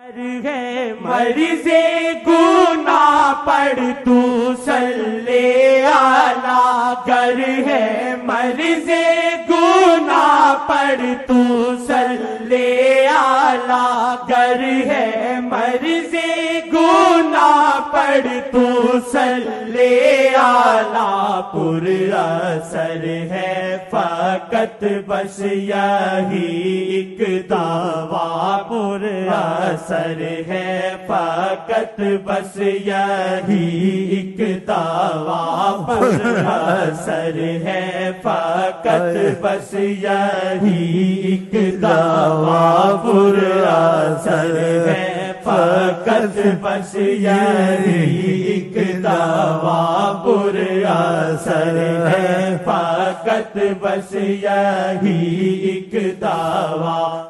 ہے مرض گناہ پڑھ تو صلی علی، گر ہے مرض گناہ پڑھ تو صلی علی، گر ہے مرض گناہ پڑھ تو صلی علی، پر اثر ہے فقط بس یہی ایک دعویٰ، پر اثر ہے فقط بس یہی ایک دعویٰ، پر اثر ہے فقط بس یہی ایک دعویٰ، پر اثر ہے فقط بس یہی ایک دعویٰ، پر اثر ہے فقط بس یہی ایک دعویٰ۔